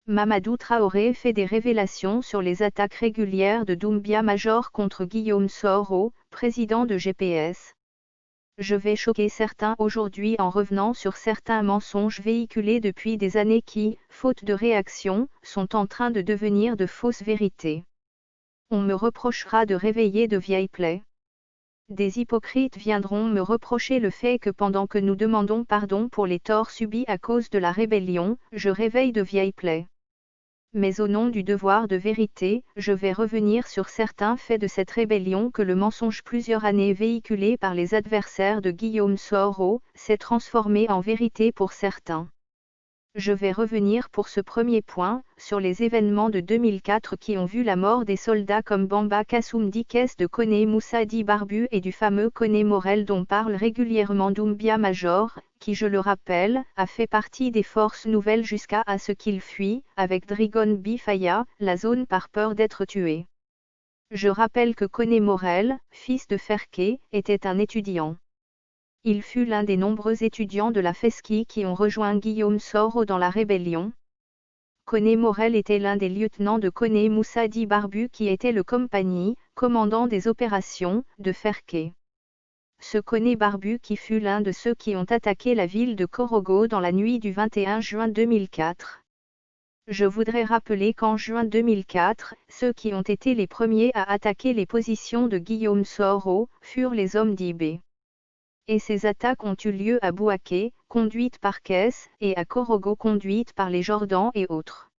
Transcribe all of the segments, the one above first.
Mamadou Traoré fait des révélations sur les attaques régulières de Doumbia Major contre Guillaume Soro, président de GPS. Je vais choquer certains aujourd'hui en revenant sur certains mensonges véhiculés depuis des années qui, faute de réaction, sont en train de devenir de fausses vérités. On me reprochera de réveiller de vieilles plaies. Des hypocrites viendront me reprocher le fait que pendant que nous demandons pardon pour les torts subis à cause de la rébellion, je réveille de vieilles plaies. Mais au nom du devoir de vérité, je vais revenir sur certains faits de cette rébellion que le mensonge plusieurs années véhiculé par les adversaires de Guillaume Soro, s'est transformé en vérité pour certains. Je vais revenir pour ce premier point, sur les événements de 2004 qui ont vu la mort des soldats comme Bamba Kassoum Dikes de Koné Moussa Di Barbu et du fameux Koné Morel dont parle régulièrement Doumbia Major, qui je le rappelle, a fait partie des forces nouvelles jusqu'à ce qu'il fuit, avec Drigon Bifaya, la zone par peur d'être tué. Je rappelle que Koné Morel, fils de Ferké, était un étudiant. Il fut l'un des nombreux étudiants de la FESKI qui ont rejoint Guillaume Soro dans la rébellion. Koné Morel était l'un des lieutenants de Koné Moussa Di Barbu qui était le compagnie, commandant des opérations, de Ferké. Ce Koné Barbu qui fut l'un de ceux qui ont attaqué la ville de Korogo dans la nuit du 21 juin 2004. Je voudrais rappeler qu'en juin 2004, ceux qui ont été les premiers à attaquer les positions de Guillaume Soro, furent les hommes d'IB. Et ces attaques ont eu lieu à Bouaké, conduite par Kess, et à Korogo conduite par les Jordans et autres.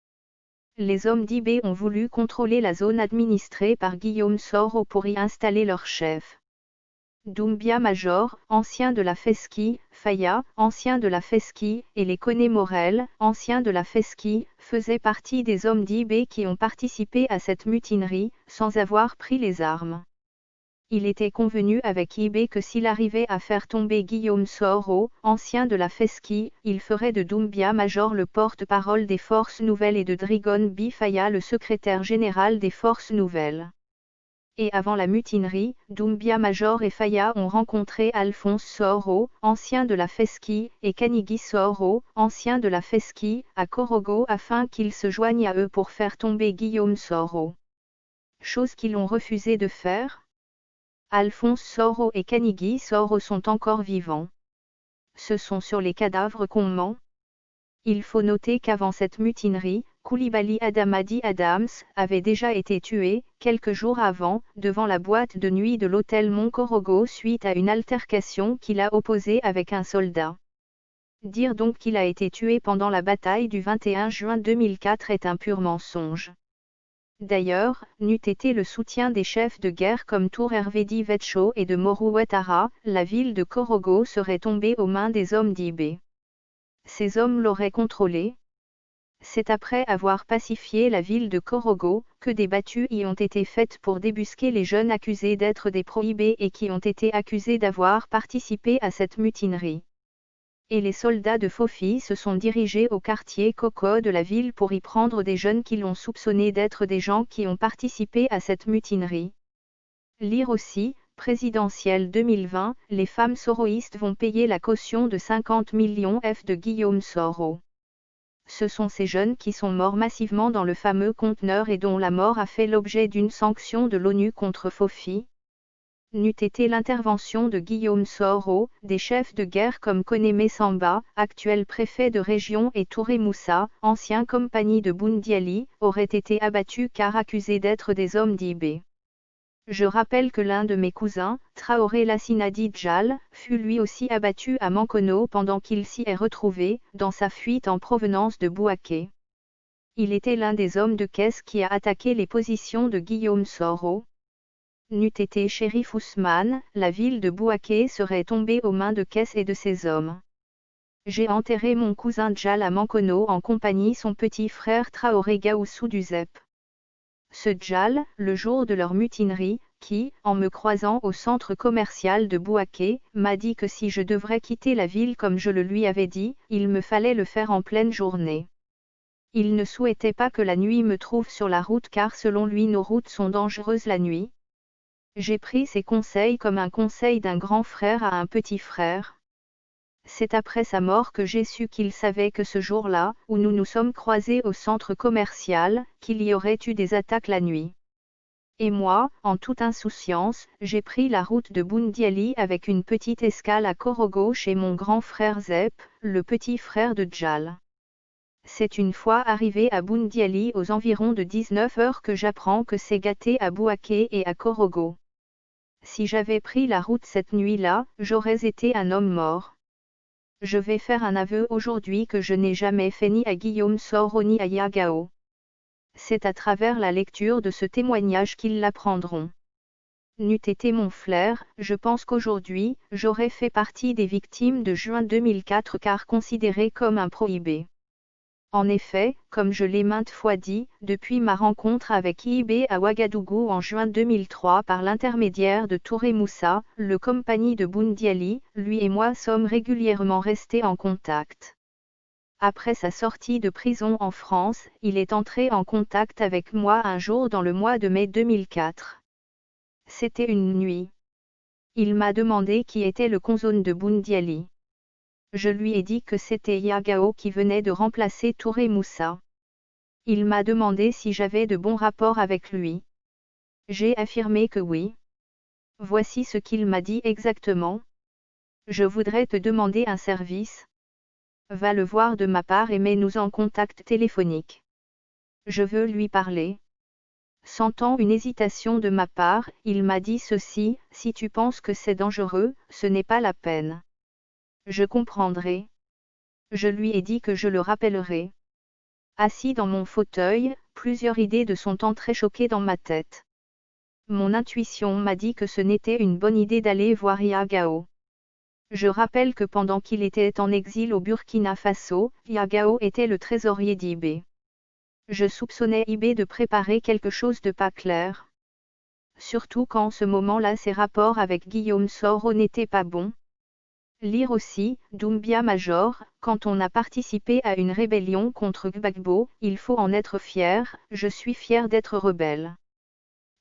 Les hommes d'IB ont voulu contrôler la zone administrée par Guillaume Soro pour y installer leur chef. Doumbia Major, ancien de la FESKI, Faya, ancien de la FESKI, et les Koné Morel, anciens de la FESKI, faisaient partie des hommes d'IB qui ont participé à cette mutinerie, sans avoir pris les armes. Il était convenu avec IB que s'il arrivait à faire tomber Guillaume Soro, ancien de la FESKI, il ferait de Doumbia Major le porte-parole des Forces Nouvelles et de Drigon Bifaya le secrétaire général des Forces Nouvelles. Et avant la mutinerie, Doumbia Major et Faya ont rencontré Alphonse Soro, ancien de la FESKI, et Kanigui Soro, ancien de la FESKI, à Korogo afin qu'ils se joignent à eux pour faire tomber Guillaume Soro. Chose qu'ils ont refusé de faire. Alphonse Soro et Kanigui Soro sont encore vivants. Ce sont sur les cadavres qu'on ment. Il faut noter qu'avant cette mutinerie, Koulibaly Adamadi Adams avait déjà été tué, quelques jours avant, devant la boîte de nuit de l'hôtel Monkorogo suite à une altercation qu'il a opposée avec un soldat. Dire donc qu'il a été tué pendant la bataille du 21 juin 2004 est un pur mensonge. D'ailleurs, n'eût été le soutien des chefs de guerre comme Tour Hervédi Vetcho et de Moru Ouattara, la ville de Korogo serait tombée aux mains des hommes d'IB. Ces hommes l'auraient contrôlée. C'est après avoir pacifié la ville de Korogo, que des battues y ont été faites pour débusquer les jeunes accusés d'être des pro-IB et qui ont été accusés d'avoir participé à cette mutinerie. Et les soldats de Fofi se sont dirigés au quartier Koko de la ville pour y prendre des jeunes qui l'ont soupçonné d'être des gens qui ont participé à cette mutinerie. Lire aussi, présidentielle 2020, les femmes soroïstes vont payer la caution de 50 millions F de Guillaume Soro. Ce sont ces jeunes qui sont morts massivement dans le fameux conteneur et dont la mort a fait l'objet d'une sanction de l'ONU contre Fofi. N'eût été l'intervention de Guillaume Soro, des chefs de guerre comme Koneme Samba, actuel préfet de région et Touré Moussa, ancien compagnie de Boundiali, auraient été abattus car accusés d'être des hommes d'IB. Je rappelle que l'un de mes cousins, Traoré Lassinadi Djal, fut lui aussi abattu à Mankono pendant qu'il s'y est retrouvé, dans sa fuite en provenance de Bouaké. Il était l'un des hommes de caisse qui a attaqué les positions de Guillaume Soro. N'eût été Chérif Ousmane, la ville de Bouaké serait tombée aux mains de Kess et de ses hommes. J'ai enterré mon cousin Djal à Mankono en compagnie son petit frère Traoré Gaoussou du ZEP. Ce Djal, le jour de leur mutinerie, qui, en me croisant au centre commercial de Bouaké, m'a dit que si je devrais quitter la ville comme je le lui avais dit, il me fallait le faire en pleine journée. Il ne souhaitait pas que la nuit me trouve sur la route car selon lui nos routes sont dangereuses la nuit. J'ai pris ses conseils comme un conseil d'un grand frère à un petit frère. C'est après sa mort que j'ai su qu'il savait que ce jour-là, où nous nous sommes croisés au centre commercial, qu'il y aurait eu des attaques la nuit. Et moi, en toute insouciance, j'ai pris la route de Boundiali avec une petite escale à Korogo chez mon grand frère Zep, le petit frère de Djal. C'est une fois arrivé à Boundiali aux environs de 19 heures que j'apprends que c'est gâté à Bouaké et à Korogo. Si j'avais pris la route cette nuit-là, j'aurais été un homme mort. Je vais faire un aveu aujourd'hui que je n'ai jamais fait ni à Guillaume Soro ni à Yagao. C'est à travers la lecture de ce témoignage qu'ils l'apprendront. N'eût été mon flair, je pense qu'aujourd'hui, j'aurais fait partie des victimes de juin 2004 car considéré comme un prohibé. En effet, comme je l'ai maintes fois dit, depuis ma rencontre avec IB à Ouagadougou en juin 2003 par l'intermédiaire de Touré Moussa, le compagnie de Boundiali, lui et moi sommes régulièrement restés en contact. Après sa sortie de prison en France, il est entré en contact avec moi un jour dans le mois de mai 2004. C'était une nuit. Il m'a demandé qui était le consone de Boundiali. Je lui ai dit que c'était Yagao qui venait de remplacer Touré Moussa. Il m'a demandé si j'avais de bons rapports avec lui. J'ai affirmé que oui. Voici ce qu'il m'a dit exactement. Je voudrais te demander un service. Va le voir de ma part et mets-nous en contact téléphonique. Je veux lui parler. Sentant une hésitation de ma part, il m'a dit ceci, si tu penses que c'est dangereux, ce n'est pas la peine. Je comprendrai. Je lui ai dit que je le rappellerai. Assis dans mon fauteuil, plusieurs idées de son temps très choquées dans ma tête. Mon intuition m'a dit que ce n'était une bonne idée d'aller voir Yagao. Je rappelle que pendant qu'il était en exil au Burkina Faso, Yagao était le trésorier d'IB. Je soupçonnais IB de préparer quelque chose de pas clair. Surtout qu'en ce moment-là ses rapports avec Guillaume Soro n'étaient pas bons. Lire aussi, Doumbia Major, quand on a participé à une rébellion contre Gbagbo, il faut en être fier, je suis fier d'être rebelle.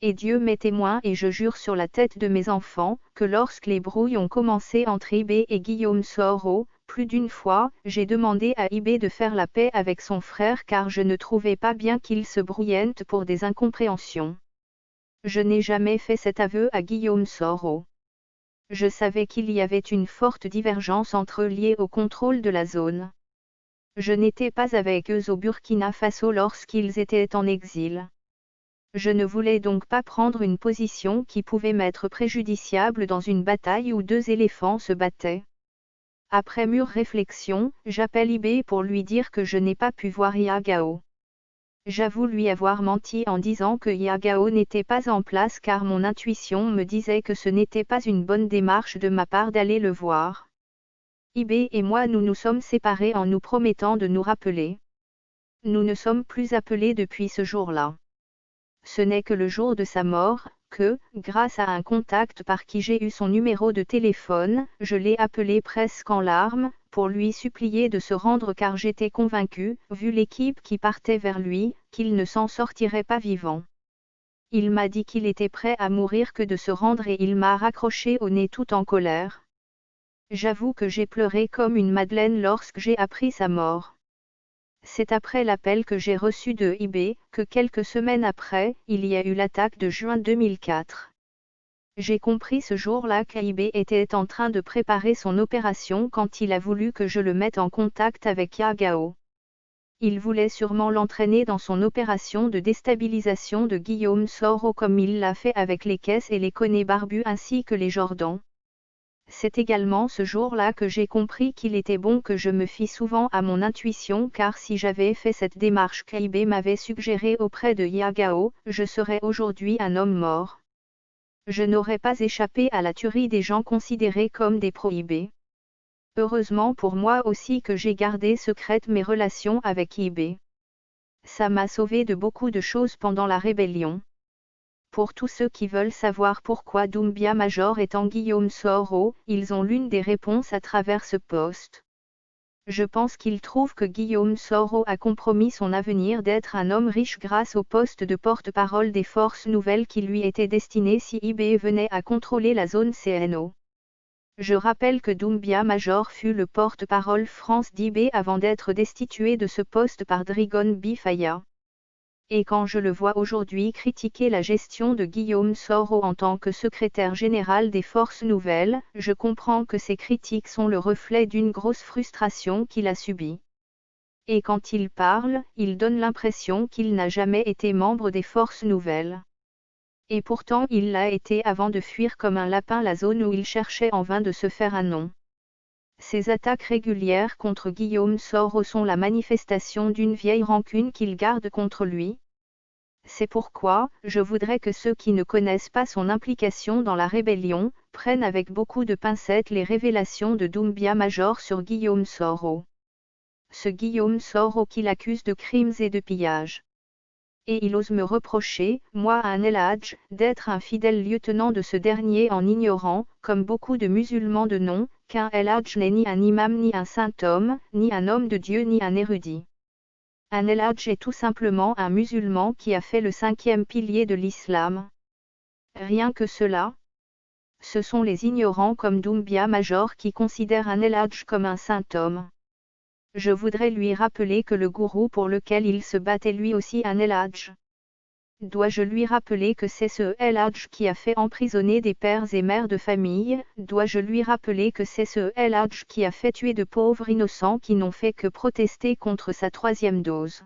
Et Dieu m'est témoin et je jure sur la tête de mes enfants, que lorsque les brouilles ont commencé entre IB et Guillaume Soro, plus d'une fois, j'ai demandé à IB de faire la paix avec son frère car je ne trouvais pas bien qu'il se brouillente pour des incompréhensions. Je n'ai jamais fait cet aveu à Guillaume Soro. Je savais qu'il y avait une forte divergence entre eux liée au contrôle de la zone. Je n'étais pas avec eux au Burkina Faso lorsqu'ils étaient en exil. Je ne voulais donc pas prendre une position qui pouvait m'être préjudiciable dans une bataille où deux éléphants se battaient. Après mûre réflexion, j'appelle IB pour lui dire que je n'ai pas pu voir Yagao. J'avoue lui avoir menti en disant que Yagao n'était pas en place car mon intuition me disait que ce n'était pas une bonne démarche de ma part d'aller le voir. IB et moi nous nous sommes séparés en nous promettant de nous rappeler. Nous ne sommes plus appelés depuis ce jour-là. Ce n'est que le jour de sa mort, que, grâce à un contact par qui j'ai eu son numéro de téléphone, je l'ai appelé presque en larmes, pour lui supplier de se rendre car j'étais convaincu, vu l'équipe qui partait vers lui, qu'il ne s'en sortirait pas vivant. Il m'a dit qu'il était prêt à mourir que de se rendre et il m'a raccroché au nez tout en colère. J'avoue que j'ai pleuré comme une madeleine lorsque j'ai appris sa mort. C'est après l'appel que j'ai reçu de IB, que quelques semaines après, il y a eu l'attaque de juin 2004. J'ai compris ce jour-là qu'IB était en train de préparer son opération quand il a voulu que je le mette en contact avec Yagao. Il voulait sûrement l'entraîner dans son opération de déstabilisation de Guillaume Soro comme il l'a fait avec les Caisses et les Koné barbus ainsi que les Jordans. C'est également ce jour-là que j'ai compris qu'il était bon que je me fie souvent à mon intuition car si j'avais fait cette démarche qu'IB m'avait suggérée auprès de Yagao, je serais aujourd'hui un homme mort. Je n'aurais pas échappé à la tuerie des gens considérés comme des prohibés. Heureusement pour moi aussi que j'ai gardé secrètes mes relations avec IB. Ça m'a sauvé de beaucoup de choses pendant la rébellion. Pour tous ceux qui veulent savoir pourquoi Doumbia Major est en Guillaume Soro, ils ont l'une des réponses à travers ce post. Je pense qu'ils trouvent que Guillaume Soro a compromis son avenir d'être un homme riche grâce au poste de porte-parole des forces nouvelles qui lui était destiné si IB venait à contrôler la zone CNO. Je rappelle que Doumbia Major fut le porte-parole France d'IB avant d'être destitué de ce poste par Drigon Bifaya. Et quand je le vois aujourd'hui critiquer la gestion de Guillaume Soro en tant que secrétaire général des Forces Nouvelles, je comprends que ces critiques sont le reflet d'une grosse frustration qu'il a subie. Et quand il parle, il donne l'impression qu'il n'a jamais été membre des Forces Nouvelles. Et pourtant il l'a été avant de fuir comme un lapin la zone où il cherchait en vain de se faire un nom. Ces attaques régulières contre Guillaume Soro sont la manifestation d'une vieille rancune qu'il garde contre lui. C'est pourquoi, je voudrais que ceux qui ne connaissent pas son implication dans la rébellion, prennent avec beaucoup de pincettes les révélations de Doumbia Major sur Guillaume Soro. Ce Guillaume Soro qu'il accuse de crimes et de pillages. Et il ose me reprocher, moi un El Hadj, d'être un fidèle lieutenant de ce dernier en ignorant, comme beaucoup de musulmans de nom, qu'un El Hadj n'est ni un imam ni un saint homme, ni un homme de Dieu ni un érudit. Un El Hadj est tout simplement un musulman qui a fait le 5e pilier de l'islam. Rien que cela. Ce sont les ignorants comme Doumbia Major qui considèrent un El Hadj comme un saint homme. Je voudrais lui rappeler que le gourou pour lequel il se bat est lui aussi un El Hadj. Dois-je lui rappeler que c'est ce El Hadj qui a fait emprisonner des pères et mères de famille? Dois-je lui rappeler que c'est ce El Hadj qui a fait tuer de pauvres innocents qui n'ont fait que protester contre sa 3e dose?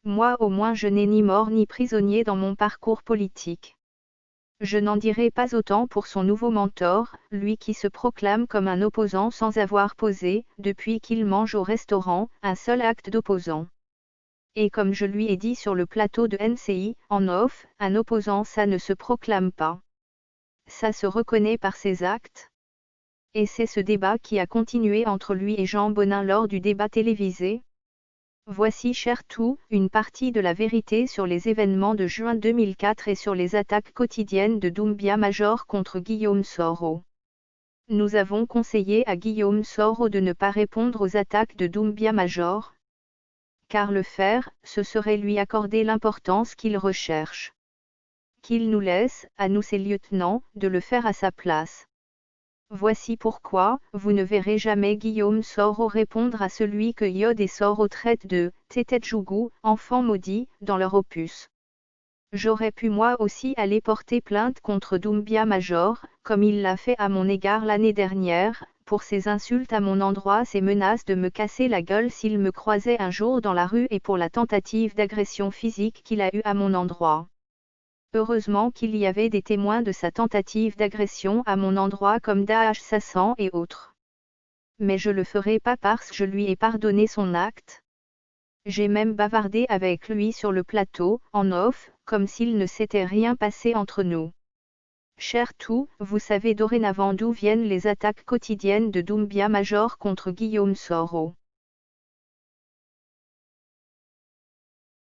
Moi au moins je n'ai ni mort ni prisonnier dans mon parcours politique. Je n'en dirai pas autant pour son nouveau mentor, lui qui se proclame comme un opposant sans avoir posé, depuis qu'il mange au restaurant, un seul acte d'opposant. Et comme je lui ai dit sur le plateau de NCI, en off, un opposant ça ne se proclame pas. Ça se reconnaît par ses actes. Et c'est ce débat qui a continué entre lui et Jean Bonin lors du débat télévisé. Voici cher tout, une partie de la vérité sur les événements de juin 2004 et sur les attaques quotidiennes de Doumbia Major contre Guillaume Soro. Nous avons conseillé à Guillaume Soro de ne pas répondre aux attaques de Doumbia Major. Car le faire, ce serait lui accorder l'importance qu'il recherche. Qu'il nous laisse, à nous ses lieutenants, de le faire à sa place. Voici pourquoi, vous ne verrez jamais Guillaume Soro répondre à celui que Yod et Soro traitent de « Tetetjougou », enfant maudit, dans leur opus. J'aurais pu moi aussi aller porter plainte contre Doumbia Major, comme il l'a fait à mon égard l'année dernière, pour ses insultes à mon endroit, ses menaces de me casser la gueule s'il me croisait un jour dans la rue et pour la tentative d'agression physique qu'il a eue à mon endroit. Heureusement qu'il y avait des témoins de sa tentative d'agression à mon endroit comme Daesh Sassan et autres. Mais je le ferai pas parce que je lui ai pardonné son acte. J'ai même bavardé avec lui sur le plateau, en off, comme s'il ne s'était rien passé entre nous. Cher tout, vous savez dorénavant d'où viennent les attaques quotidiennes de Doumbia Major contre Guillaume Soro.